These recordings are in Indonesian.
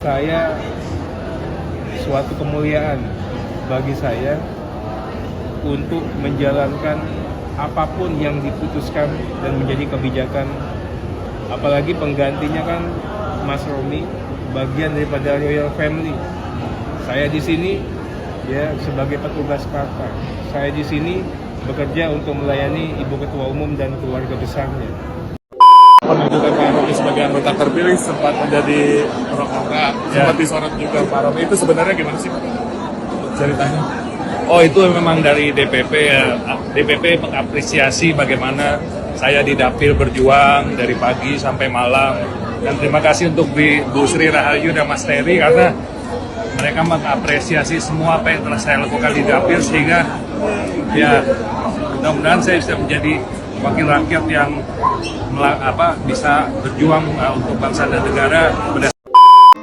Saya suatu kemuliaan bagi saya untuk menjalankan apapun yang diputuskan dan menjadi kebijakan, apalagi penggantinya kan Mas Romi, bagian daripada Royal Family. Saya di sini ya sebagai petugas partai. Saya di sini bekerja untuk melayani Ibu Ketua Umum dan keluarga besarnya. Penunjukan Pak Romi sebagai anggota terpilih sempat menjadi pro kontra, sempat disorot juga Pak Romi. Itu sebenarnya gimana sih Pak ceritanya? Oh, itu memang dari DPP ya. DPP mengapresiasi bagaimana saya di dapil berjuang dari pagi sampai malam. Dan terima kasih untuk Bu Sri Rahayu dan Mas Terry karena mereka mengapresiasi semua apa yang telah saya lakukan di dapil, sehingga ya mudah-mudahan saya bisa menjadi wakil rakyat yang bisa berjuang untuk bangsa dan negara.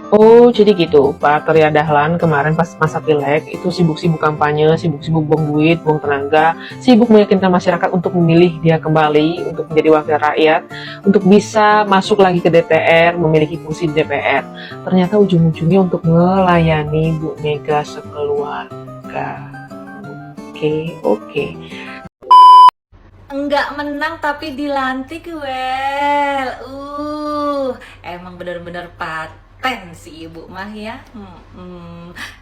Oh, jadi gitu. Pak Arteria Dahlan kemarin pas masa pileg itu sibuk-sibuk kampanye, sibuk-sibuk buang duit, buang tenaga, sibuk meyakinkan masyarakat untuk memilih dia kembali, untuk menjadi wakil rakyat, untuk bisa masuk lagi ke DPR, memiliki fungsi di DPR. Ternyata ujung-ujungnya untuk melayani Bu Mega sekeluarga. Oke. Enggak menang tapi dilantik, well. Emang bener-bener paten si ibu mah ya.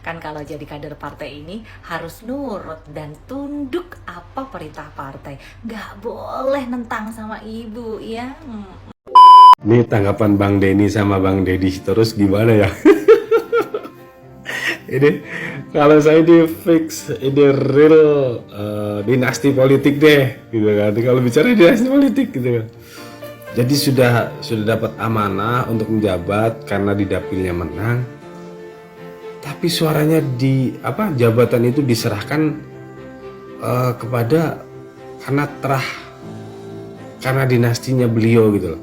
Kan kalau jadi kader partai ini harus nurut dan tunduk apa perintah partai. Nggak boleh nentang sama ibu ya. Ini tanggapan Bang Denny sama Bang Deddy terus gimana ya? Ini kalau saya di fix ini real dinasti politik deh, gitu kan. Kalau bicara dinasti politik gitu kan. Jadi sudah dapat amanah untuk menjabat karena di dapilnya menang. Tapi suaranya jabatan itu diserahkan kepada karena dinastinya beliau gitu loh.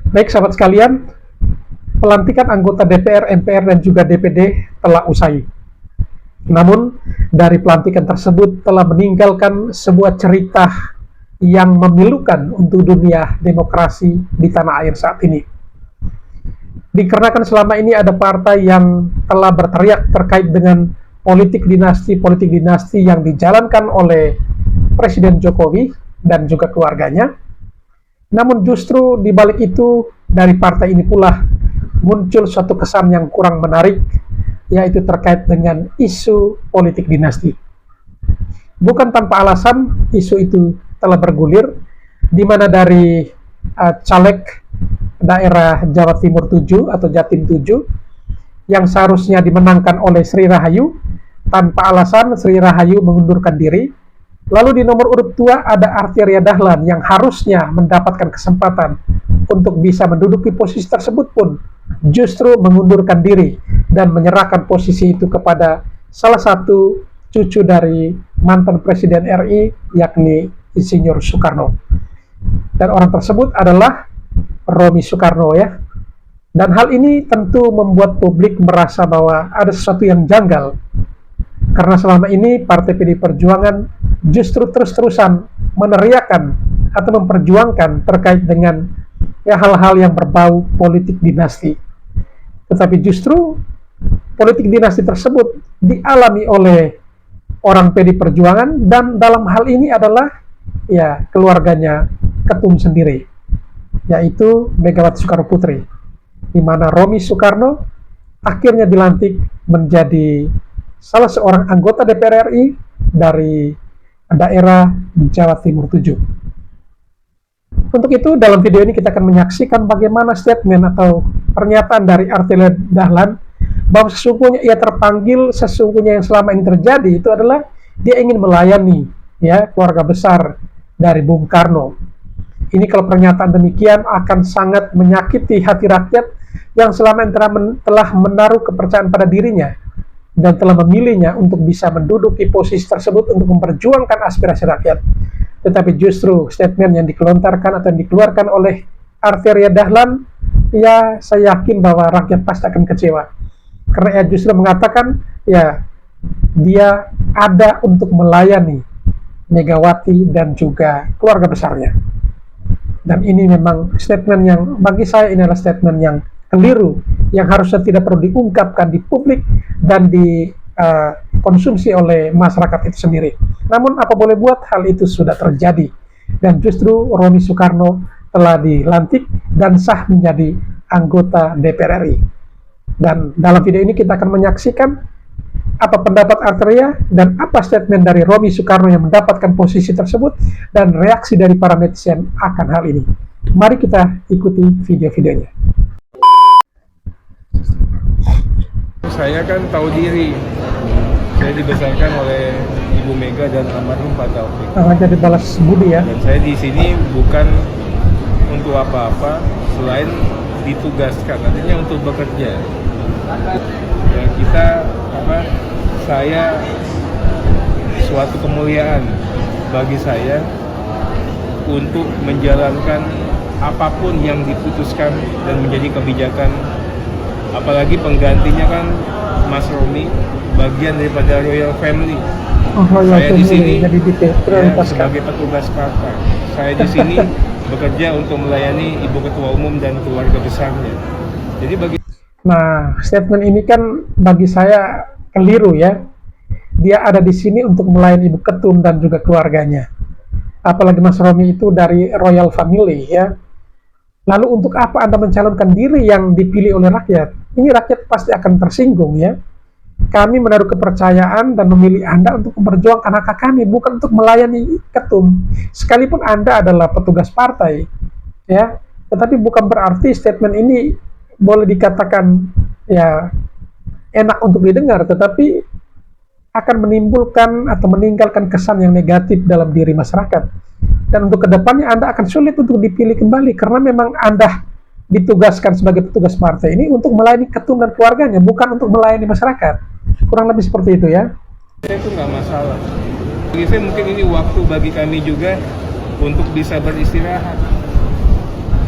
Baik sahabat sekalian, pelantikan anggota DPR, MPR, dan juga DPD telah usai. Namun, dari pelantikan tersebut telah meninggalkan sebuah cerita yang memilukan untuk dunia demokrasi di tanah air saat ini. Dikarenakan selama ini ada partai yang telah berteriak terkait dengan politik dinasti yang dijalankan oleh Presiden Jokowi dan juga keluarganya. Namun justru di balik itu, dari partai ini pula muncul suatu kesan yang kurang menarik, yaitu terkait dengan isu politik dinasti. Bukan tanpa alasan, isu itu telah bergulir, di mana dari caleg daerah Jawa Timur 7 atau Jatim 7, yang seharusnya dimenangkan oleh Sri Rahayu, tanpa alasan Sri Rahayu mengundurkan diri. Lalu di nomor urut 2 ada Arteria Dahlan yang harusnya mendapatkan kesempatan untuk bisa menduduki posisi tersebut pun justru mengundurkan diri dan menyerahkan posisi itu kepada salah satu cucu dari mantan Presiden RI, yakni Insinyur Soekarno. Dan orang tersebut adalah Romi Soekarno ya. Dan hal ini tentu membuat publik merasa bahwa ada sesuatu yang janggal. Karena selama ini Partai PD Perjuangan justru terus-terusan meneriakan atau memperjuangkan terkait dengan hal-hal yang berbau politik dinasti. Tetapi justru politik dinasti tersebut dialami oleh orang PD Perjuangan, dan dalam hal ini adalah keluarganya ketum sendiri, yaitu Megawati Soekarno Putri, di mana Romi Soekarno akhirnya dilantik menjadi salah seorang anggota DPR RI dari daerah Jawa Timur 7. Untuk itu, dalam video ini kita akan menyaksikan bagaimana statement atau pernyataan dari Arteria Dahlan bahwa sesungguhnya ia terpanggil, sesungguhnya yang selama ini terjadi itu adalah dia ingin melayani keluarga besar dari Bung Karno. Ini kalau pernyataan demikian akan sangat menyakiti hati rakyat yang selama ini telah menaruh kepercayaan pada dirinya dan telah memilihnya untuk bisa menduduki posisi tersebut untuk memperjuangkan aspirasi rakyat. Tetapi justru statement yang dikelontarkan atau yang dikeluarkan oleh Arteria Dahlan, saya yakin bahwa rakyat pasti akan kecewa. Karena ia justru mengatakan, dia ada untuk melayani Megawati dan juga keluarga besarnya. Dan ini memang statement yang bagi saya ini adalah statement yang keliru, yang harusnya tidak perlu diungkapkan di publik dan dikonsumsi oleh masyarakat itu sendiri. Namun apa boleh buat, hal itu sudah terjadi. Dan justru Romy Soekarno telah dilantik dan sah menjadi anggota DPR RI. Dan dalam video ini kita akan menyaksikan apa pendapat Arteria dan apa statement dari Romy Soekarno yang mendapatkan posisi tersebut dan reaksi dari para netizen akan hal ini. Mari kita ikuti video-videonya. Saya kan tahu diri, saya dibesarkan oleh Ibu Mega dan almarhum Pak Taufik. Jadi balas budi ya. Dan saya di sini bukan untuk apa-apa selain ditugaskan, artinya untuk bekerja. Ya, saya suatu kemuliaan bagi saya untuk menjalankan apapun yang diputuskan dan menjadi kebijakan, apalagi penggantinya kan Mas Romy, bagian daripada Royal Family. Saya di sini sebagai petugas partai. Saya di sini bekerja untuk melayani Ibu Ketua Umum dan keluarga besarnya. Jadi Nah, statement ini kan bagi saya keliru ya. Dia ada di sini untuk melayani Ibu Ketum dan juga keluarganya. Apalagi Mas Romy itu dari Royal Family ya. Lalu untuk apa Anda mencalonkan diri yang dipilih oleh rakyat? Ini rakyat pasti akan tersinggung ya. Kami menaruh kepercayaan dan memilih Anda untuk memperjuangkan hak kami, bukan untuk melayani ketum. Sekalipun Anda adalah petugas partai ya. Tetapi bukan berarti statement ini boleh dikatakan ya enak untuk didengar, tetapi akan menimbulkan atau meninggalkan kesan yang negatif dalam diri masyarakat. Dan untuk kedepannya Anda akan sulit untuk dipilih kembali, karena memang Anda ditugaskan sebagai petugas partai ini untuk melayani ketum dan keluarganya, bukan untuk melayani masyarakat. Kurang lebih seperti itu ya. Itu nggak masalah. Bagi saya mungkin ini waktu bagi kami juga untuk bisa beristirahat.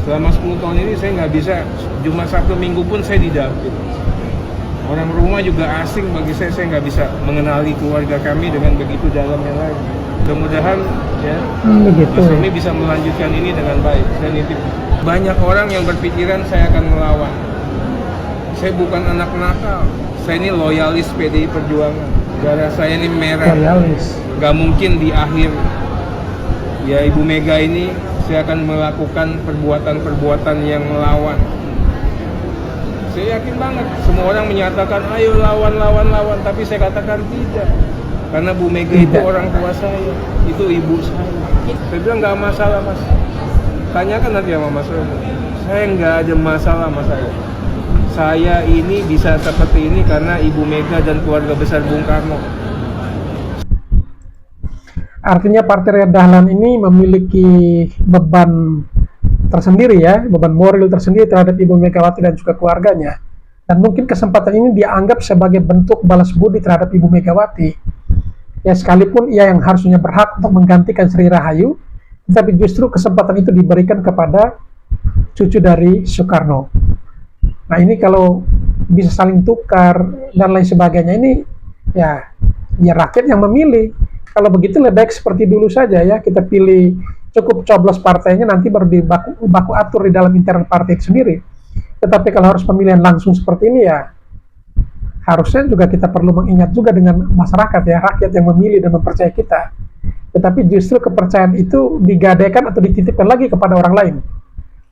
Selama 10 tahun ini saya nggak bisa, cuma Sabtu Minggu pun saya di dapur. Orang rumah juga asing bagi saya nggak bisa mengenali keluarga kami dengan begitu dalamnya lagi. Mudah-mudahan ya Mas Romy bisa melanjutkan ini dengan baik. Dan itu banyak orang yang berpikiran saya akan melawan. Saya bukan anak nakal, saya ini loyalis PDI Perjuangan. Darah saya ini merah. Loyalis. Gak mungkin di akhir ya Ibu Mega ini saya akan melakukan perbuatan-perbuatan yang melawan. Saya yakin banget semua orang menyatakan ayo lawan, tapi saya katakan tidak, karena Bu Mega itu orang tua saya, itu ibu saya. Saya bilang nggak masalah Mas, tanyakan nanti sama Mas Romy. Saya nggak ada masalah sama saya ini bisa seperti ini karena Ibu Mega dan keluarga besar Bung Karno. Artinya Partai Dahlan ini memiliki beban tersendiri ya, beban moral tersendiri terhadap Ibu Megawati dan juga keluarganya. Dan mungkin kesempatan ini dianggap sebagai bentuk balas budi terhadap Ibu Megawati. Ya, sekalipun ia yang harusnya berhak untuk menggantikan Sri Rahayu, tetapi justru kesempatan itu diberikan kepada cucu dari Soekarno. Nah, ini kalau bisa saling tukar dan lain sebagainya, ini ya rakyat yang memilih. Kalau begitu lebih baik seperti dulu saja ya, kita pilih, cukup coblos partainya, nanti baru baku atur di dalam internal partai itu sendiri. Tetapi kalau harus pemilihan langsung seperti ini ya, harusnya juga kita perlu mengingat juga dengan masyarakat ya, rakyat yang memilih dan mempercayai kita. Tetapi justru kepercayaan itu digadaikan atau dititipkan lagi kepada orang lain.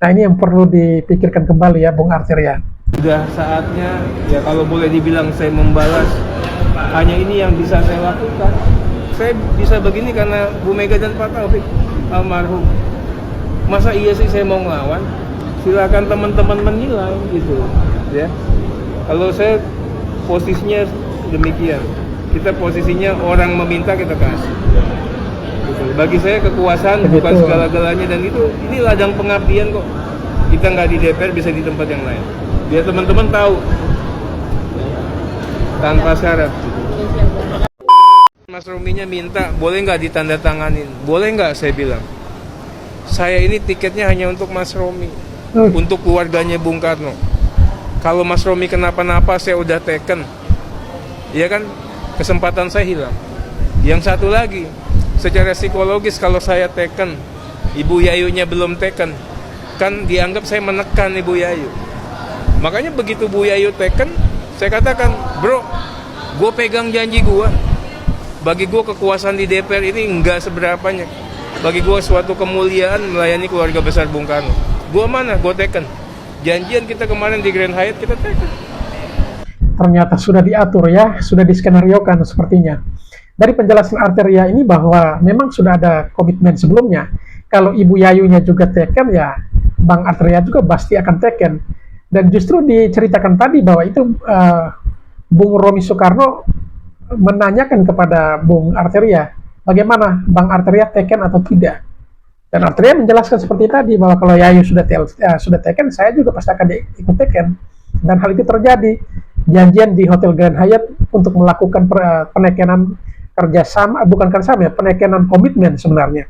Nah, ini yang perlu dipikirkan kembali ya, Bung Arteria. Sudah saatnya ya, kalau boleh dibilang saya membalas, hanya ini yang bisa saya lakukan. Saya bisa begini karena Bu Mega dan Pak Taufik almarhum. Masa iya sih saya mau ngelawan? Silakan teman-teman menilai gitu ya. Kalau saya posisinya demikian, kita posisinya orang meminta kita kasih gitu. Bagi saya kekuasaan bukan segala-galanya, dan ini ladang pengabdian kok. Kita nggak di DPR, bisa di tempat yang lain, biar teman-teman tahu tanpa syarat. Mas Romy-nya minta, boleh nggak ditandatanganin? Boleh nggak, saya bilang. Saya ini tiketnya hanya untuk Mas Romy, untuk keluarganya Bung Karno. Kalau Mas Romy kenapa-napa, saya udah taken. Iya kan? kesempatan saya hilang. Yang satu lagi, secara psikologis kalau saya teken, Ibu Yayunya belum teken, kan dianggap saya menekan Ibu Yayu. Makanya begitu Bu Yayu teken, saya katakan, bro, gue pegang janji gue. Bagi gue kekuasaan di DPR ini enggak seberapanya. Bagi gue suatu kemuliaan melayani keluarga besar Bung Karno. Gue mana? Gue teken. Janjian kita kemarin di Grand Hyatt kita teken. Ternyata sudah diatur ya, sudah diskenariokan sepertinya. Dari penjelasan Arteria ini bahwa memang sudah ada komitmen sebelumnya. Kalau Ibu Yayunya juga teken, ya Bang Arteria juga pasti akan teken. Dan justru diceritakan tadi bahwa itu Bung Romi Soekarno menanyakan kepada Bung Arteria, bagaimana Bang Arteria teken atau tidak. Dan Arteria menjelaskan seperti tadi, bahwa kalau Yayu sudah teken, saya juga pasti akan ikut teken. Dan hal itu terjadi. Janjian di Hotel Grand Hyatt untuk melakukan penekanan kerjasama, bukan kerjasama ya, penekanan komitmen sebenarnya.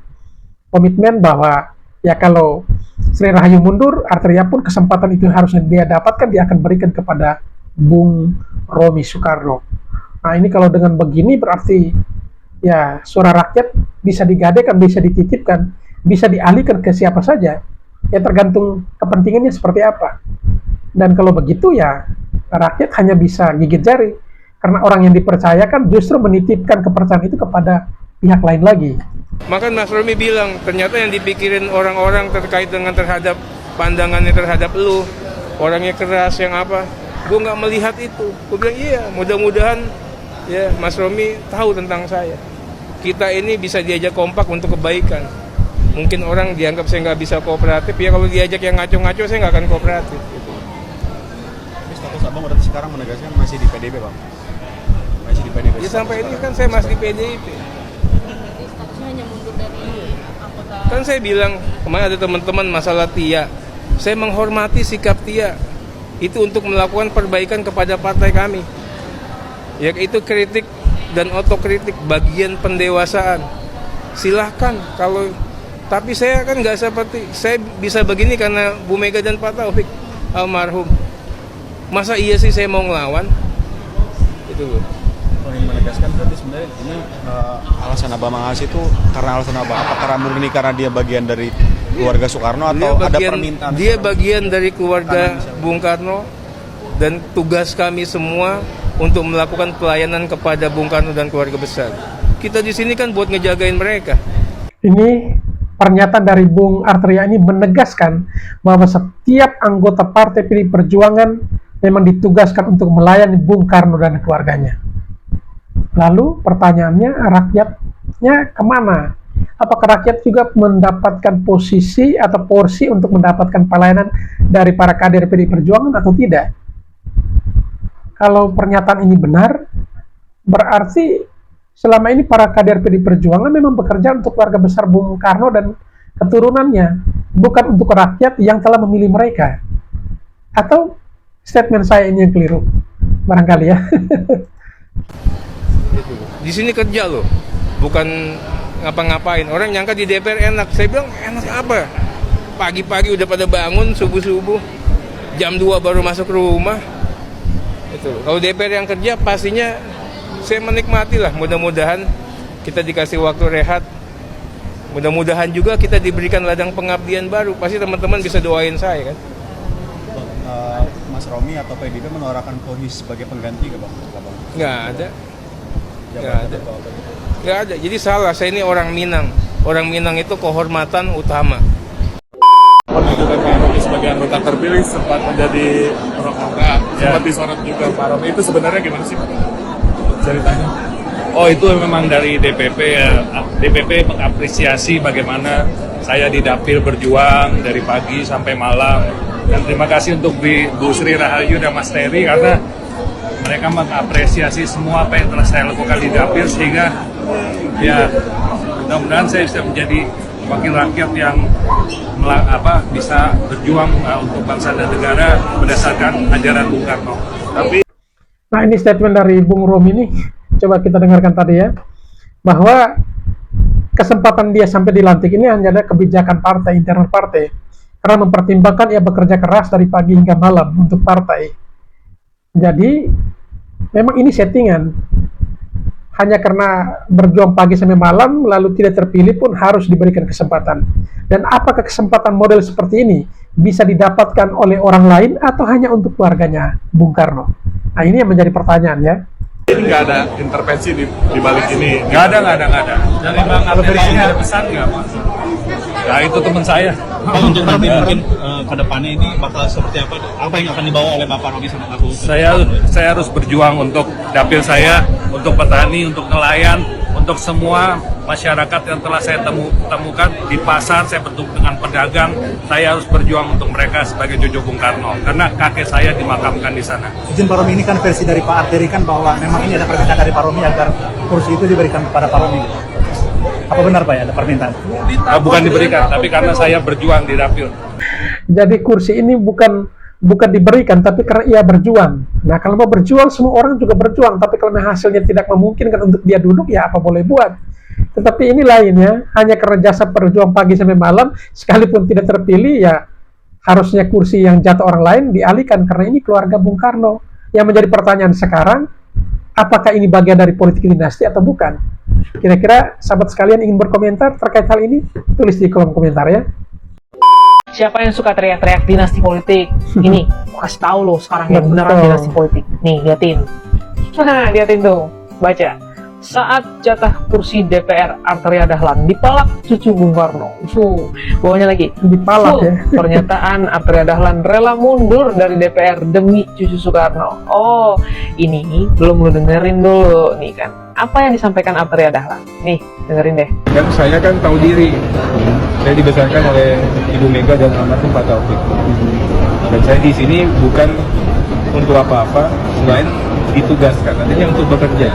Komitmen bahwa ya kalau Sri Rahayu mundur, Arteria pun kesempatan itu harusnya dia dapatkan, dia akan berikan kepada Bung Romi Soekarno. Nah ini kalau dengan begini berarti ya suara rakyat bisa digadaikan, bisa dititipkan, bisa dialihkan ke siapa saja. Ya tergantung kepentingannya seperti apa. Dan kalau begitu ya rakyat hanya bisa gigit jari. Karena orang yang dipercayakan justru menitipkan kepercayaan itu kepada pihak lain lagi. Maka Mas Romi bilang, ternyata yang dipikirin orang-orang terkait dengan terhadap pandangannya terhadap lu, orangnya keras yang apa, gue nggak melihat itu. Gue bilang iya, mudah-mudahan ya Mas Romi tahu tentang saya. Kita ini bisa diajak kompak untuk kebaikan. Mungkin orang dianggap saya nggak bisa kooperatif, ya kalau diajak yang ngaco-ngaco saya nggak akan kooperatif. Gitu. Tapi status abang berarti sekarang menegaskan masih di PDIP bang? Masih di PDIP? Ya sampai ini kan saya masih di PDIP. Kan saya bilang, kemarin ada teman-teman masalah Tia. Saya menghormati sikap Tia. Itu untuk melakukan perbaikan kepada partai kami. Ya itu kritik dan otokritik, bagian pendewasaan. Silahkan kalau, tapi saya kan nggak seperti, saya bisa begini karena Bu Mega dan Pak Taufik almarhum. Masa iya sih saya mau ngelawan? Itu loh. Kalau yang menegaskan berarti sebenarnya ini alasan Abang Mahas itu karena alasan apa? Apa karena murni karena dia bagian dari keluarga Soekarno atau ada permintaan? Dia bagian dari keluarga Bung Karno dan tugas kami semua untuk melakukan pelayanan kepada Bung Karno dan keluarga besar. Kita di sini kan buat ngejagain mereka. Ini pernyataan dari Bung Arteria ini menegaskan bahwa setiap anggota Partai PD Perjuangan memang ditugaskan untuk melayani Bung Karno dan keluarganya. Lalu pertanyaannya, rakyatnya kemana? Apakah rakyat juga mendapatkan posisi atau porsi untuk mendapatkan pelayanan dari para kader PD Perjuangan atau tidak? Kalau pernyataan ini benar, berarti selama ini para kader PD Perjuangan memang bekerja untuk keluarga besar Bung Karno dan keturunannya, bukan untuk rakyat yang telah memilih mereka. Atau statement saya ini yang keliru? Barangkali ya. Di sini kerja loh, bukan ngapa-ngapain. Orang nyangka di DPR enak. Saya bilang enak apa? Pagi-pagi udah pada bangun, subuh-subuh, jam 2 baru masuk rumah. Itu. Kalau DPR yang kerja pastinya saya menikmati lah. Mudah-mudahan kita dikasih waktu rehat. Mudah-mudahan juga kita diberikan ladang pengabdian baru. Pasti teman-teman bisa doain saya kan. Mas Romi atau PDIP menawarkan Kohis sebagai pengganti ke bang? Nggak ada. Nggak ada. Jadi salah. Saya ini orang Minang. Orang Minang itu kehormatan utama. Penunjukan Pak Romi sebagai anggota terpilih sempat menjadi pro kontra, sempat disorot juga Pak Romi. Itu sebenarnya gimana sih Pak ceritanya? Oh itu memang dari DPP ya. DPP mengapresiasi bagaimana saya di dapil berjuang dari pagi sampai malam. Dan terima kasih untuk Bu Sri Rahayu dan Mas Terry karena mereka mengapresiasi semua apa yang telah saya lakukan di dapil sehingga ya mudah-mudahan saya bisa menjadi wakil rakyat yang bisa berjuang untuk bangsa dan negara berdasarkan ajaran Bung Karno. Nah ini statement dari Bung Romi ini, coba kita dengarkan tadi ya, bahwa kesempatan dia sampai dilantik ini hanya ada kebijakan partai, internal partai, karena mempertimbangkan ia bekerja keras dari pagi hingga malam untuk partai. Jadi memang ini settingan. hanya karena berjuang pagi sampai malam lalu tidak terpilih pun harus diberikan kesempatan. Dan apakah kesempatan model seperti ini bisa didapatkan oleh orang lain atau hanya untuk keluarganya Bung Karno? Nah, ini yang menjadi pertanyaan ya. Ini nggak ada intervensi di balik ini. Nggak ada. Dari Bang Arteri sini ada pesan nggak, Pak? Ya itu teman saya. Pak, untuk nanti mungkin ke depannya ini bakal seperti apa? Apa yang akan dibawa oleh Bapak Rocky sama aku? Saya harus berjuang untuk dapil saya, untuk petani, untuk nelayan, untuk semua masyarakat yang telah saya temukan di pasar. Saya bertemu dengan pedagang. Saya harus berjuang untuk mereka sebagai cucu Bung Karno karena kakek saya dimakamkan di sana. Izin Pak Romi, ini kan versi dari Pak Arteri kan bahwa memang ini ada permintaan dari Pak Romi agar kursi itu diberikan kepada Pak Romi. Apa benar Pak ya ada permintaan? Bukan diberikan, tapi karena saya berjuang di dapil. Jadi kursi ini bukan diberikan, tapi karena ia berjuang. Nah, kalau mau berjuang, semua orang juga berjuang. Tapi kalau hasilnya tidak memungkinkan untuk dia duduk, ya apa boleh buat. Tetapi ini lainnya, hanya karena jasa berjuang pagi sampai malam, sekalipun tidak terpilih, ya harusnya kursi yang jatuh orang lain dialihkan, karena ini keluarga Bung Karno. Yang menjadi pertanyaan sekarang, apakah ini bagian dari politik dinasti atau bukan? Kira-kira sahabat sekalian ingin berkomentar terkait hal ini? Tulis di kolom komentar ya. Siapa yang suka teriak-teriak dinasti politik? Ini, gua kasih tahu loh sekarang yang beneran Betul. dinasti politik. Nih, liatin. Nah, liatin tuh. Baca. Saat jatah kursi DPR Arteria Dahlan dipalak cucu Bung Karno. Bawahnya lagi. Dipalak ya. Pernyataan Arteria Dahlan rela mundur dari DPR demi cucu Soekarno. Oh, ini belum lu dengerin dulu nih kan. Apa yang disampaikan Arteria Dahlan? Nih, dengerin deh. Dan saya kan tahu diri. Saya dibesarkan oleh Ibu Mega dan almarhum Pak Taufik. Dan saya di sini bukan untuk apa-apa selain ditugaskan, artinya untuk bekerja.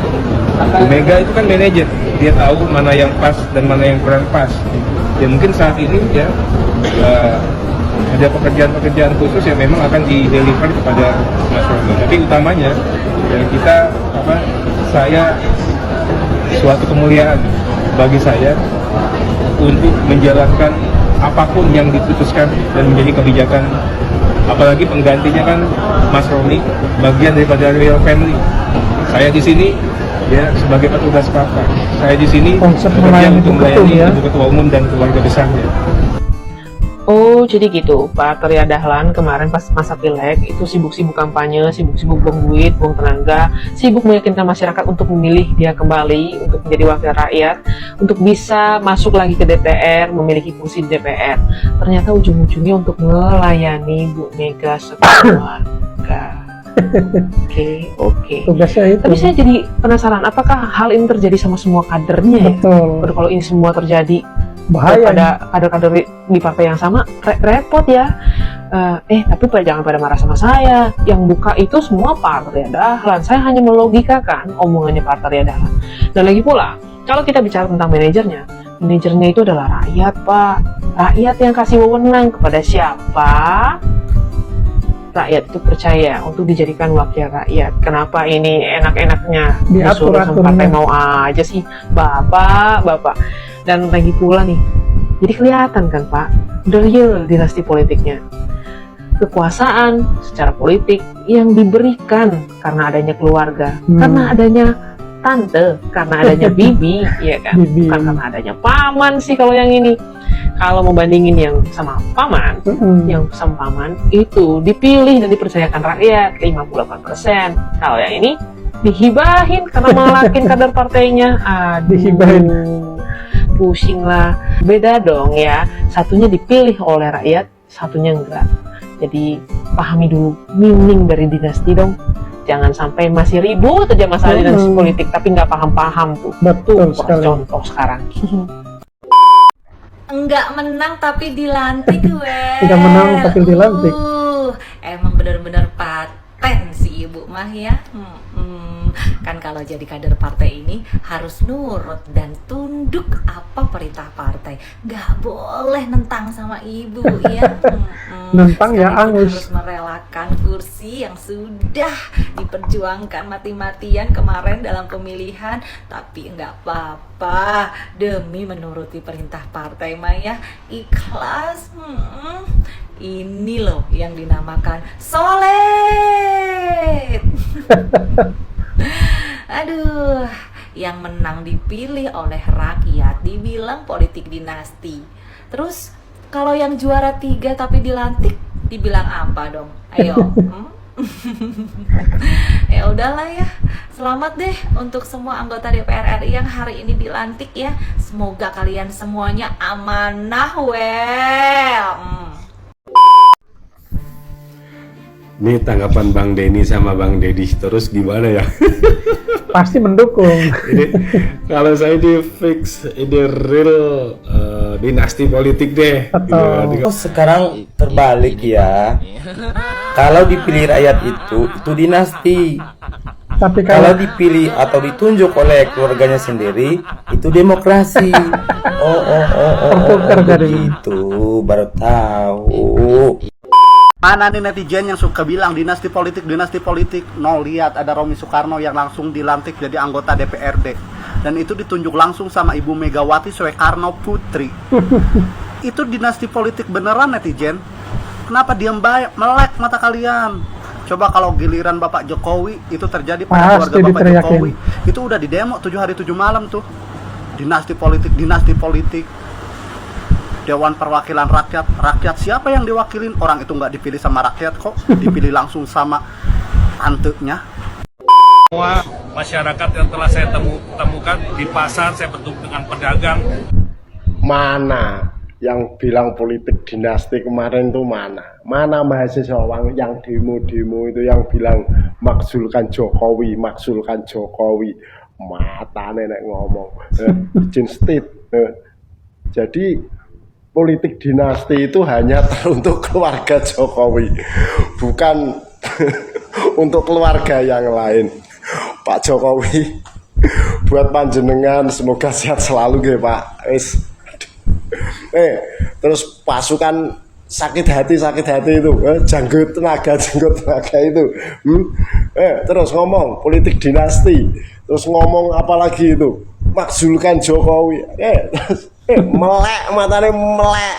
Bu Mega itu kan manajer, dia tahu mana yang pas dan mana yang kurang pas. Ya mungkin saat ini ya ada pekerjaan-pekerjaan khusus yang memang akan di-deliver kepada Mas Romi. Tapi utamanya ya kita saya suatu kemuliaan bagi saya untuk menjalankan apapun yang diputuskan dan menjadi kebijakan, apalagi penggantinya kan Mas Romi, bagian daripada Royal Family. Saya di sini ya sebagai petugas partai. Saya di sini Konsep bekerja melayani untuk betul melayani ya. Ibu Ketua Umum dan keluarga besarnya. Oh, jadi gitu. Pak Arteria Dahlan kemarin pas masa pileg itu sibuk-sibuk kampanye, sibuk-sibuk buang duit, buang tenaga, sibuk meyakinkan masyarakat untuk memilih dia kembali, untuk menjadi wakil rakyat, untuk bisa masuk lagi ke DPR, memiliki kursi di DPR. Ternyata ujung-ujungnya untuk melayani Bu Mega sekeluarga. Oke. Tugasnya itu. Tapi saya jadi penasaran, apakah hal ini terjadi sama semua kadernya ya? Betul. Kalau ini semua terjadi Bahaya. pada kader-kader di partai yang sama, repot ya. Tapi jangan pada marah sama saya. Yang buka itu semua Pak Arteria Dahlan. Saya hanya melogikakan omongannya Pak Arteria Dahlan. Dan lagi pula, kalau kita bicara tentang manajernya itu adalah rakyat, Pak. Rakyat yang kasih wewenang kepada siapa? Rakyat itu percaya untuk dijadikan wakil rakyat. Kenapa ini enak-enaknya disuruh sama partai mau aja sih, Bapak. Dan lagi pula nih, jadi kelihatan kan Pak, the real dinasti politiknya. Kekuasaan secara politik yang diberikan karena adanya keluarga, karena adanya tante, karena adanya bibi, ya kan? Bibi. Bukan karena adanya paman sih kalau yang ini. Kalau membandingin yang sama paman, itu dipilih dan dipercayakan rakyat 58%. Kalau yang ini dihibahin karena malakin kader partainya. Aduh, Dihibahin. pusing lah. Beda dong ya, satunya dipilih oleh rakyat, satunya enggak. Jadi pahami dulu meaning dari dinasti dong. Jangan sampai masih ribut aja masalah dinasti politik tapi nggak paham-paham tuh. Betul Tuh, sekali. contoh sekarang. Enggak menang tapi dilantik gue. Tidak menang tapi dilantik. Emang bener-bener paten si ibu mah ya. Kan kalau jadi kader partai ini harus nurut dan tunduk apa perintah partai. Nggak boleh nentang sama ibu ya. Nentang ya, Sekalipun angus. harus merelakan kursi yang sudah diperjuangkan mati-matian kemarin dalam pemilihan. Tapi nggak apa-apa, demi menuruti perintah partai Maya ikhlas. Ini loh yang dinamakan solid. Aduh, yang menang dipilih oleh rakyat dibilang politik dinasti. Terus kalau yang juara 3 tapi dilantik dibilang apa dong? Ayo. Ya udahlah ya. Selamat deh untuk semua anggota DPR RI yang hari ini dilantik ya. Semoga kalian semuanya amanah Ini tanggapan Bang Denny sama Bang Deddy terus gimana ya? Pasti mendukung. Ini kalau saya di fix ini real dinasti politik deh. Gitu. Sekarang terbalik ya. Kalau dipilih rakyat itu dinasti. Tapi Kalau dipilih atau ditunjuk oleh keluarganya sendiri, itu demokrasi. Tertukar jadi. Begitu, baru tahu. Mana nih netizen yang suka bilang dinasti politik? No, lihat ada Romi Soekarno yang langsung dilantik jadi anggota DPRD. Dan itu ditunjuk langsung sama Ibu Megawati Soekarno Putri. Itu dinasti politik beneran netizen. Kenapa diam baik? Melek mata kalian. Coba kalau giliran Bapak Jokowi itu terjadi pada Pasti keluarga Bapak diteriakin. Jokowi. Itu udah di demo 7 hari 7 malam tuh. Dinasti politik. Dewan Perwakilan Rakyat siapa yang diwakilin? Orang itu nggak dipilih sama rakyat kok, dipilih langsung sama tantenya. Semua masyarakat yang telah saya temukan di pasar, saya bentuk dengan pedagang. Mana yang bilang politik dinasti kemarin tuh mana? Mana mahasiswa yang demo-demo itu yang bilang maksulkan Jokowi. Mata nenek ngomong, bikin state. Jadi politik dinasti itu hanya teruntuk keluarga Jokowi, bukan untuk keluarga yang lain. Pak Jokowi, buat panjenengan semoga sehat selalu nggih Pak. Terus pasukan sakit hati itu, janggut tenaga itu. Terus ngomong politik dinasti, terus ngomong apa lagi itu? Maksulkan Jokowi. Melek matanya melek.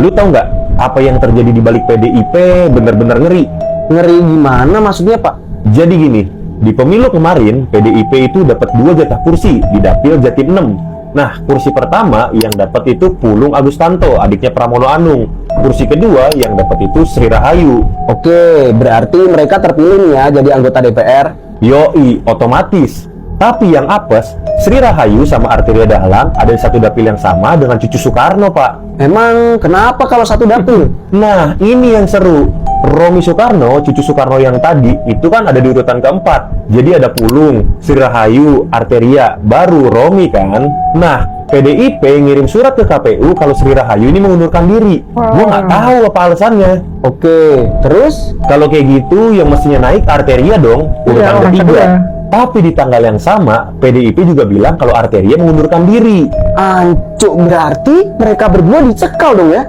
Lu tahu nggak apa yang terjadi di balik PDIP? Bener-bener ngeri. Ngeri gimana maksudnya Pak? Jadi gini, di pemilu kemarin PDIP itu dapat 2 jatah kursi di Dapil Jatim 6. Nah, kursi pertama yang dapat itu Pulung Agustanto, adiknya Pramono Anung. Kursi kedua yang dapat itu Sri Rahayu. Oke, berarti mereka terpilih nih ya jadi anggota DPR. Yoi, otomatis. Tapi yang apes, Sri Rahayu sama Arteria Dahlan ada di satu dapil yang sama dengan cucu Soekarno, Pak. Emang kenapa kalau satu dapil? Nah, ini yang seru. Romi Soekarno, cucu Soekarno yang tadi, itu kan ada di urutan keempat. Jadi ada Pulung, Sri Rahayu, Arteria, baru Romi kan. Nah, PDIP ngirim surat ke KPU kalau Sri Rahayu ini mengundurkan diri. Gua nggak tahu apa alasannya. Oke, terus? Kalau kayak gitu, yang mestinya naik Arteria dong, urutan ketiga. Tapi di tanggal yang sama, PDIP juga bilang kalau Arteria mengundurkan diri. Ancuk, berarti mereka berdua dicekal dong ya?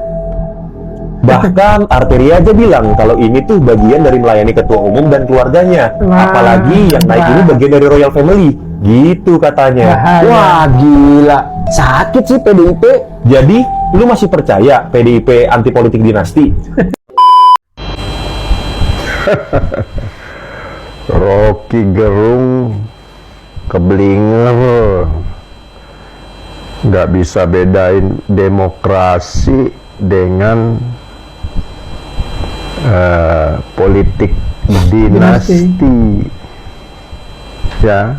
Bahkan Arteria aja bilang kalau ini tuh bagian dari melayani ketua umum dan keluarganya. Apalagi yang naik ini bagian dari Royal Family. Gitu katanya. Wah, gila. Sakit sih PDIP. Jadi, lu masih percaya PDIP anti politik dinasti? Rocky Gerung keblinger, nggak bisa bedain demokrasi dengan politik dinasti. Ya.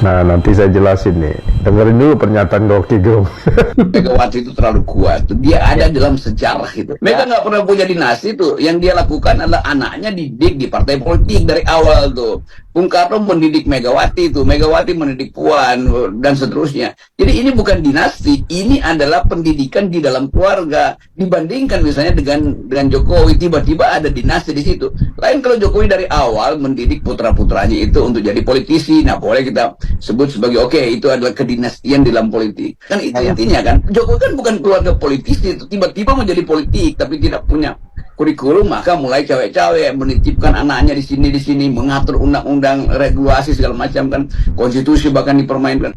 Nah, nanti saya jelasin nih. Dengerin dulu pernyataan Rocky Gerung. Megawati itu terlalu kuat. Dia ada dalam sejarah itu. Mega nggak pernah punya dinasti tuh. Yang dia lakukan adalah anaknya didik di partai politik dari awal tuh. Bung Karno mendidik Megawati itu, Megawati mendidik Puan dan seterusnya. Jadi ini bukan dinasti, ini adalah pendidikan di dalam keluarga. Dibandingkan misalnya dengan Jokowi, tiba-tiba ada dinasti di situ. Lain kalau Jokowi dari awal mendidik putra-putranya itu untuk jadi politisi. Nah, boleh kita sebut sebagai oke, itu adalah kedinastian dalam politik. Kan itu intinya kan. Jokowi kan bukan keluarga politisi, itu tiba-tiba menjadi politik tapi tidak punya kurikulum, maka mulai cawe-cawe menitipkan anaknya di sini, mengatur undang-undang, regulasi segala macam kan, konstitusi bahkan dipermainkan.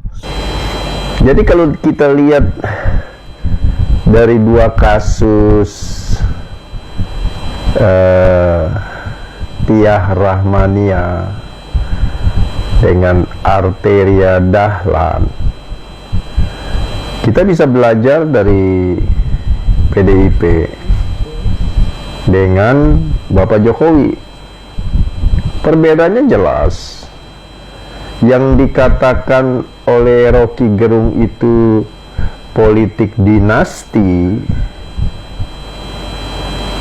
Jadi kalau kita lihat dari 2 kasus Tiah Rahmania dengan Arteria Dahlan. Kita bisa belajar dari PDIP dengan Bapak Jokowi. Perbedaannya jelas. Yang dikatakan oleh Rocky Gerung itu politik dinasti,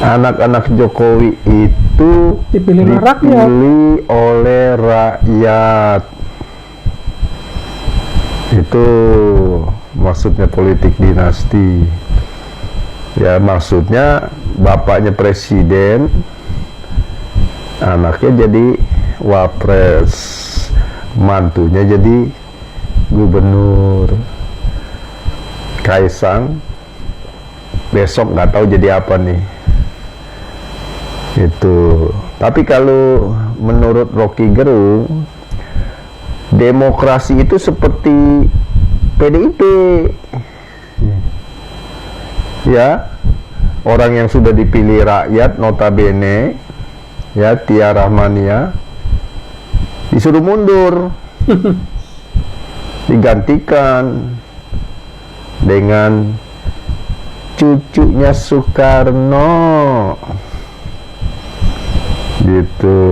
anak-anak Jokowi itu Dipilih oleh rakyat. Itu maksudnya politik dinasti. Ya, maksudnya bapaknya presiden, anaknya jadi wapres, mantunya jadi gubernur. Kaisang besok nggak tahu jadi apa nih. Itu. Tapi kalau menurut Rocky Gerung, demokrasi itu seperti PDIP. Ya, orang yang sudah dipilih rakyat notabene, ya, Tiah Rahmania, disuruh mundur, digantikan dengan cucunya Soekarno, gitu.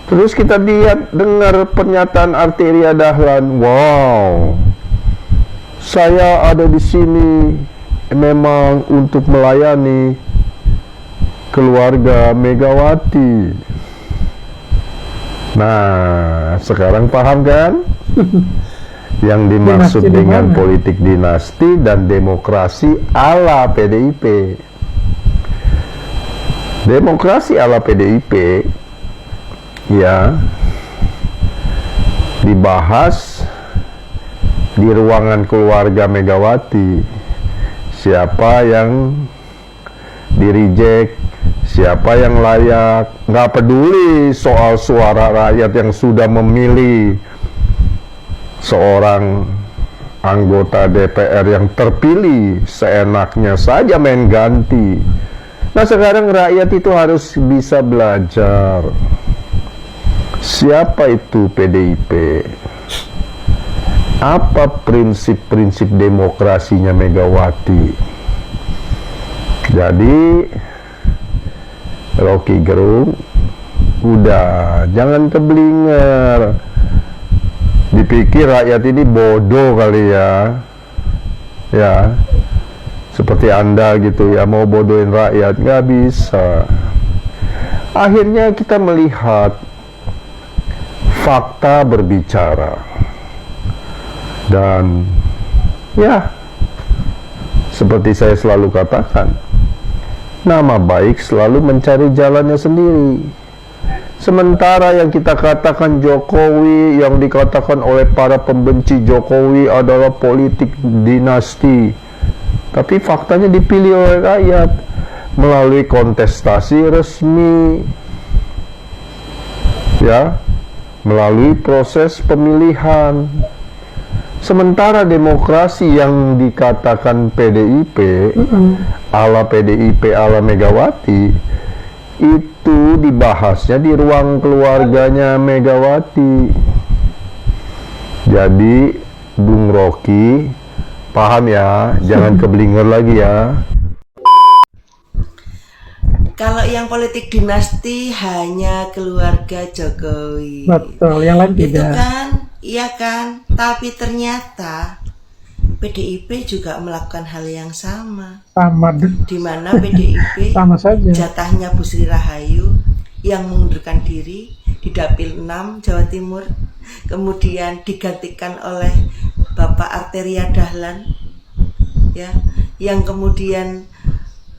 Terus kita lihat, dengar pernyataan Arteria Dahlan. Wow, saya ada di sini memang untuk melayani keluarga Megawati. Nah, sekarang paham kan? Yang dimaksud Dinasti dengan dimana? politik dinasti dan demokrasi ala PDIP. Demokrasi ala PDIP, ya, dibahas di ruangan keluarga Megawati. Siapa yang di-reject, siapa yang layak, nggak peduli soal suara rakyat yang sudah memilih seorang anggota DPR yang terpilih seenaknya saja main ganti. Nah, sekarang rakyat itu harus bisa belajar siapa itu PDIP, apa prinsip-prinsip demokrasinya Megawati. Jadi Rocky Gerung, udah jangan keblinger. Dipikir rakyat ini bodoh kali ya. Ya, seperti Anda gitu ya, mau bodohin rakyat, nggak bisa. Akhirnya kita melihat fakta berbicara. Dan ya, seperti saya selalu katakan, nama baik selalu mencari jalannya sendiri. Sementara yang kita katakan Jokowi, yang dikatakan oleh para pembenci Jokowi adalah politik dinasti, tapi faktanya dipilih oleh rakyat melalui kontestasi resmi, ya, melalui proses pemilihan. Sementara demokrasi yang dikatakan PDIP, ala PDIP, ala Megawati, itu dibahasnya di ruang keluarganya Megawati. Jadi, Bung Rocky, paham ya, jangan keblinger lagi ya. Kalau yang politik dinasti hanya keluarga Jokowi. Betul, yang lain Itu tidak. kan, iya kan. Tapi ternyata PDIP juga melakukan hal yang sama. Sama Di mana PDIP sama saja. jatahnya Bu Sri Rahayu yang mengundurkan diri di Dapil 6 Jawa Timur, kemudian digantikan oleh Bapak Arteria Dahlan, ya, yang kemudian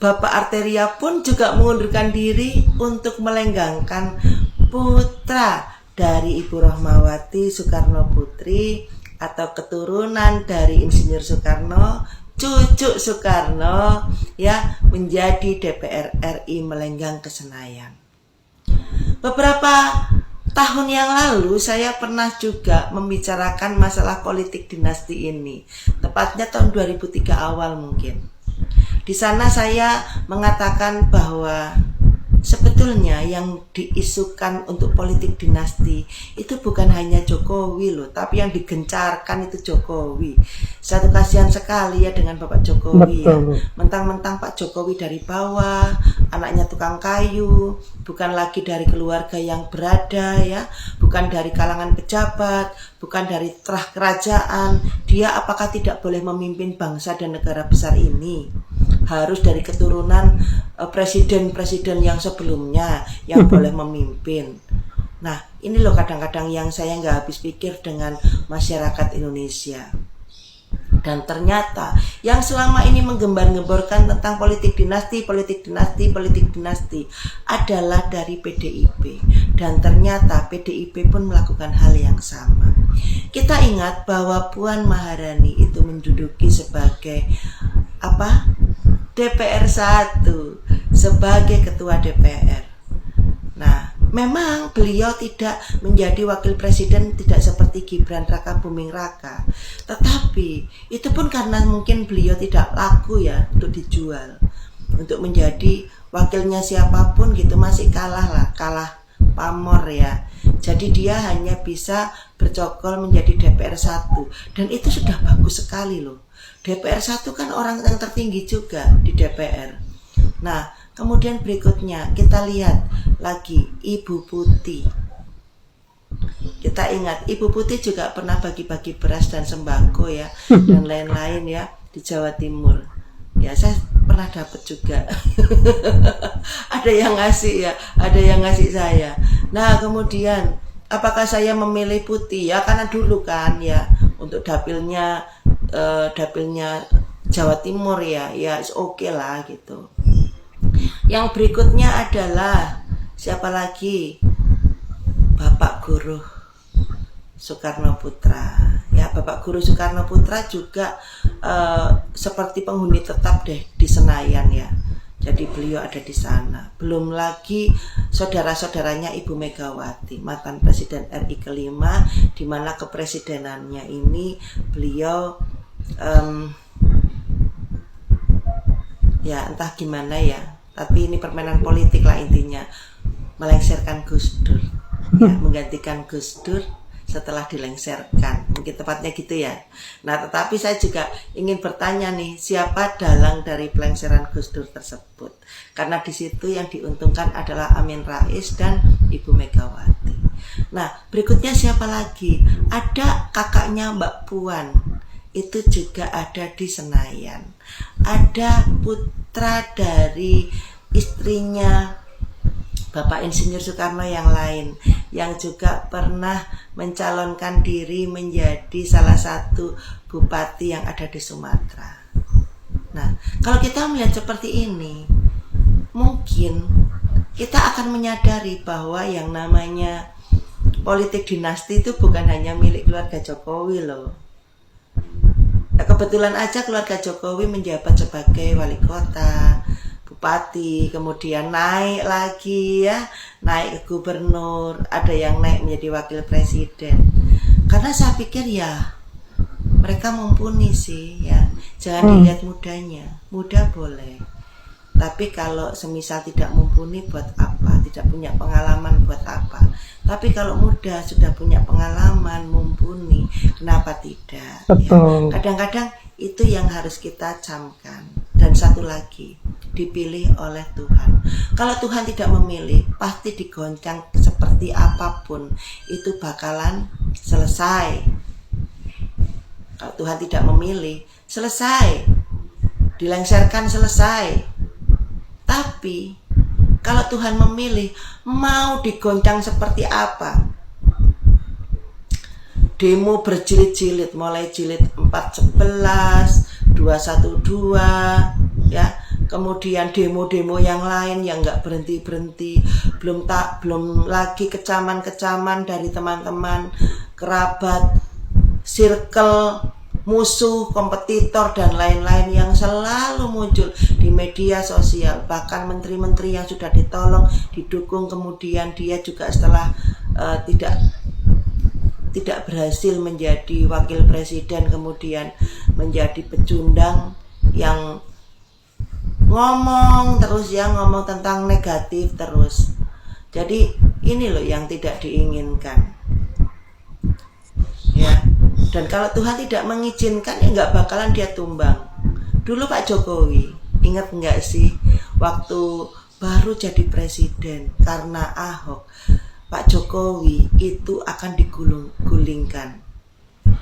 Bapak Arteria pun juga mengundurkan diri untuk melenggangkan putra dari Ibu Rahmawati Soekarno Putri atau keturunan dari Insinyur Soekarno, cucu Soekarno, ya, menjadi DPR RI melenggang ke Senayan. Beberapa tahun yang lalu saya pernah juga membicarakan masalah politik dinasti ini, tepatnya tahun 2003 awal mungkin. Di sana saya mengatakan bahwa sebetulnya sebetulnya yang diisukan untuk politik dinasti itu bukan hanya Jokowi loh, tapi yang digencarkan itu Jokowi. Satu kasihan sekali ya dengan Bapak Jokowi. Betul. Ya. Mentang-mentang Pak Jokowi dari bawah, anaknya tukang kayu, bukan lagi dari keluarga yang berada ya, bukan dari kalangan pejabat, bukan dari terah kerajaan. Dia apakah tidak boleh memimpin bangsa dan negara besar ini? Harus dari keturunan presiden-presiden yang sebelumnya yang boleh memimpin. Nah, ini loh kadang-kadang yang saya nggak habis pikir dengan masyarakat Indonesia. Dan ternyata yang selama ini menggembar-gemborkan tentang politik dinasti adalah dari PDIP. Dan ternyata PDIP pun melakukan hal yang sama. Kita ingat bahwa Puan Maharani itu menduduki sebagai DPR 1, sebagai ketua DPR. Nah, memang beliau tidak menjadi wakil presiden, tidak seperti Gibran Raka Buming Raka. Tetapi itu pun karena mungkin beliau tidak laku ya untuk dijual. Untuk menjadi wakilnya siapapun gitu masih kalah pamor ya. Jadi dia hanya bisa bercokol menjadi DPR 1. Dan itu sudah bagus sekali loh. DPR 1 kan orang yang tertinggi juga di DPR. Nah, kemudian berikutnya kita lihat lagi Ibu Putih. Kita ingat Ibu Putih juga pernah bagi-bagi beras dan sembako ya dan lain-lain ya di Jawa Timur. Ya, saya pernah dapat juga. Ada yang ngasih ya, ada yang ngasih saya. Nah, kemudian apakah saya memilih Putih ya karena dulu kan ya untuk dapilnya Jawa Timur ya oke lah gitu. Yang berikutnya adalah siapa lagi? Bapak Guru Soekarno Putra. Ya, Bapak Guru Soekarno Putra juga seperti penghuni tetap deh di Senayan ya. Jadi beliau ada di sana. Belum lagi saudara-saudaranya Ibu Megawati, mantan Presiden RI kelima, di mana kepresidenannya ini beliau ya entah gimana ya, tapi ini permainan politik lah intinya, melengsarkan Gus Dur ya, menggantikan Gus Dur setelah dilengserkan, mungkin tepatnya gitu ya. Nah, tetapi saya juga ingin bertanya nih, siapa dalang dari pelengseran Gus Dur tersebut? Karena di situ yang diuntungkan adalah Amin Rais dan Ibu Megawati. Nah, berikutnya siapa lagi? Ada kakaknya Mbak Puan, itu juga ada di Senayan. Ada putra dari istrinya Bapak Insinyur Soekarno yang lain, yang juga pernah mencalonkan diri menjadi salah satu bupati yang ada di Sumatera. Nah, kalau kita melihat seperti ini, mungkin kita akan menyadari bahwa yang namanya politik dinasti itu bukan hanya milik keluarga Jokowi loh. Nah, kebetulan aja keluarga Jokowi menjabat sebagai wali kota, bupati, kemudian naik lagi ya, naik ke gubernur, ada yang naik menjadi wakil presiden. Karena saya pikir ya mereka mumpuni sih ya, jangan dilihat mudanya, muda boleh, tapi kalau semisal tidak mumpuni buat apa, tidak punya pengalaman buat apa. Tapi kalau muda sudah punya pengalaman, mumpuni, kenapa tidak? Ya. Kadang-kadang itu yang harus kita camkan. Dan satu lagi, dipilih oleh Tuhan. Kalau Tuhan tidak memilih, pasti digoncang seperti apapun, itu bakalan selesai. Kalau Tuhan tidak memilih, selesai. Dilengserkan selesai. Tapi kalau Tuhan memilih, mau digoncang seperti apa? Demo berjilid-jilid, mulai jilid 411, 212, ya. Kemudian demo-demo yang lain yang nggak berhenti-berhenti, belum lagi kecaman-kecaman dari teman-teman, kerabat, circle, musuh, kompetitor, dan lain-lain yang selalu muncul di media sosial. Bahkan menteri-menteri yang sudah ditolong, didukung, kemudian dia juga setelah tidak berhasil menjadi wakil presiden, kemudian menjadi pecundang yang ngomong terus ya, ngomong tentang negatif terus. Jadi ini loh yang tidak diinginkan. Ya, dan kalau Tuhan tidak mengizinkan ya nggak bakalan dia tumbang. Dulu Pak Jokowi, ingat nggak sih waktu baru jadi presiden karena Ahok, Pak Jokowi itu akan digulingkan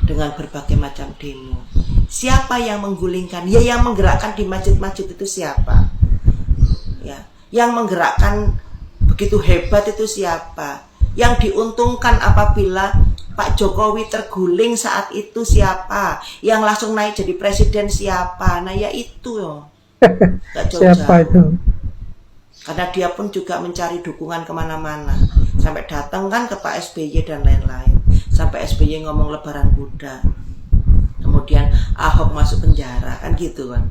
dengan berbagai macam demo. Siapa yang menggulingkan? Ya yang menggerakkan di masjid-masjid itu siapa? Ya, yang menggerakkan begitu hebat itu siapa? Yang diuntungkan apabila Pak Jokowi terguling saat itu siapa? Yang langsung naik jadi presiden siapa? Nah ya itu loh. Siapa itu? Karena dia pun juga mencari dukungan kemana-mana. Sampai datang kan ke Pak SBY dan lain-lain. Sampai SBY ngomong lebaran kuda. Kemudian Ahok masuk penjara kan gitu kan.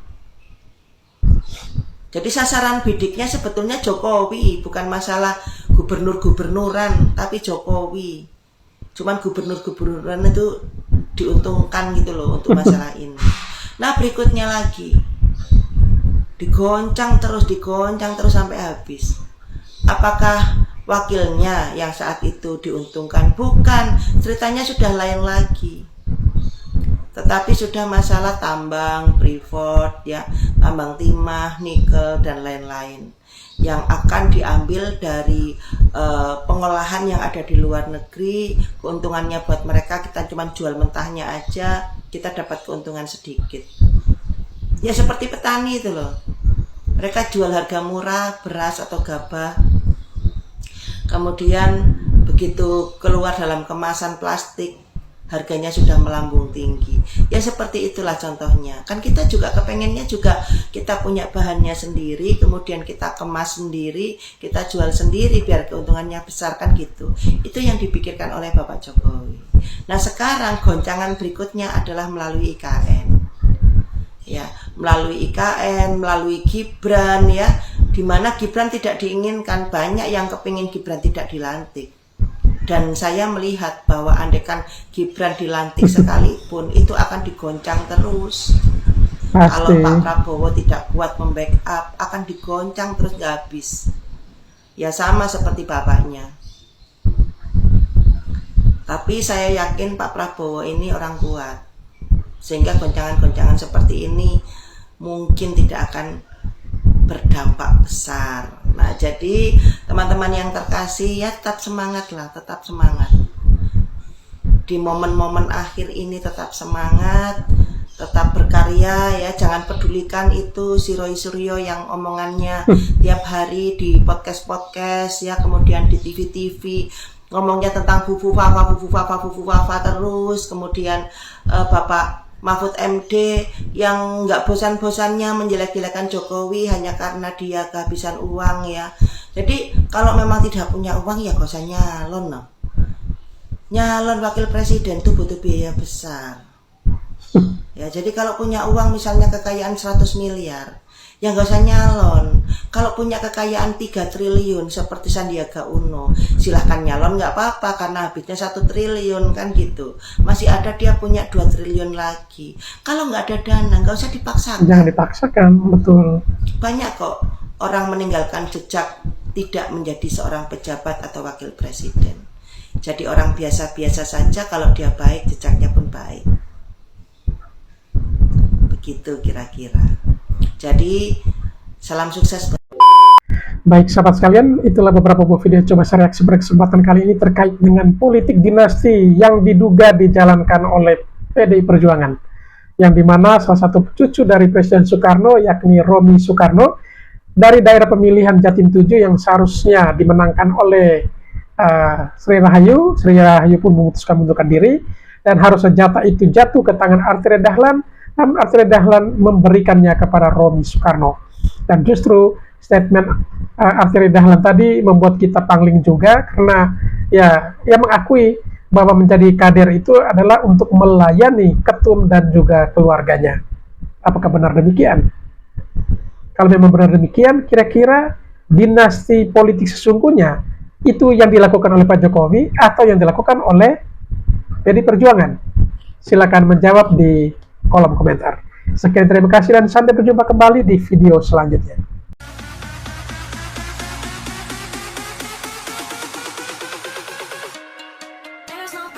Jadi sasaran bidiknya sebetulnya Jokowi, bukan masalah gubernur-gubernuran, tapi Jokowi. Cuman gubernur-gubernuran itu diuntungkan gitu loh untuk masalah ini. Nah berikutnya lagi, digoncang terus sampai habis. Apakah wakilnya yang saat itu diuntungkan? Bukan, ceritanya sudah lain lagi. Tetapi sudah masalah tambang, Freeport, ya, tambang timah, nikel dan lain-lain yang akan diambil dari pengolahan yang ada di luar negeri. Keuntungannya buat mereka, kita cuma jual mentahnya aja, kita dapat keuntungan sedikit. Ya seperti petani itu loh, mereka jual harga murah beras atau gabah, kemudian begitu keluar dalam kemasan plastik harganya sudah melambung tinggi. Ya seperti itulah contohnya. Kan kita juga kepengennya juga kita punya bahannya sendiri, kemudian kita kemas sendiri, kita jual sendiri biar keuntungannya besar kan gitu. Itu yang dipikirkan oleh Bapak Jokowi. Nah sekarang goncangan berikutnya adalah melalui IKN. Ya, melalui IKN, melalui Gibran ya, dimana Gibran tidak diinginkan, banyak yang kepingin Gibran tidak dilantik. Dan saya melihat bahwa andekan Gibran dilantik sekalipun itu akan digoncang terus. Pasti. Kalau Pak Prabowo tidak kuat membackup akan digoncang terus nggak habis. Ya sama seperti bapaknya. Tapi saya yakin Pak Prabowo ini orang kuat, sehingga goncangan-goncangan seperti ini mungkin tidak akan berdampak besar. Nah jadi teman-teman yang terkasih ya tetap semangat lah, tetap semangat. Di momen-momen akhir ini tetap semangat, tetap berkarya ya, jangan pedulikan itu si Roy Suryo yang omongannya tiap hari di podcast-podcast ya, kemudian di TV-TV ngomongnya tentang fufu fafa terus, kemudian Bapak Mahfud MD yang nggak bosan-bosannya menjelek-jelekan Jokowi hanya karena dia kehabisan uang ya. Jadi kalau memang tidak punya uang ya gak usah nyalon no. Nyalon wakil presiden itu butuh biaya besar. Ya jadi kalau punya uang misalnya kekayaan 100 miliar ya gak usah nyalon. Kalau punya kekayaan 3 triliun seperti Sandiaga Uno, silahkan nyalon nggak apa-apa karena habisnya 1 triliun kan gitu. Masih ada dia punya 2 triliun lagi. Kalau nggak ada dana nggak usah dipaksakan. Jangan dipaksakan, betul. Banyak kok orang meninggalkan jejak tidak menjadi seorang pejabat atau wakil presiden. Jadi orang biasa-biasa saja, kalau dia baik jejaknya pun baik. Begitu kira-kira. Jadi salam sukses. Baik sahabat sekalian, itulah beberapa buah video coba saya reaksi berkesempatan kali ini terkait dengan politik dinasti yang diduga dijalankan oleh PDI Perjuangan, yang dimana salah satu cucu dari Presiden Soekarno yakni Romi Soekarno dari daerah pemilihan Jatim 7 yang seharusnya dimenangkan oleh Sri Rahayu. Sri Rahayu pun memutuskan mengundurkan diri dan harusnya jatah itu jatuh ke tangan Arteria Dahlan, namun Arteria Dahlan memberikannya kepada Romi Soekarno. Dan justru statement Arteria Dahlan tadi membuat kita pangling juga, karena ya mengakui bahwa menjadi kader itu adalah untuk melayani ketum dan juga keluarganya. Apakah benar demikian? Kalau memang benar demikian, kira-kira dinasti politik sesungguhnya itu yang dilakukan oleh Pak Jokowi atau yang dilakukan oleh PDI Perjuangan? Silakan menjawab di kolom komentar. Sekian, terima kasih dan sampai berjumpa kembali. di video selanjutnya. there's no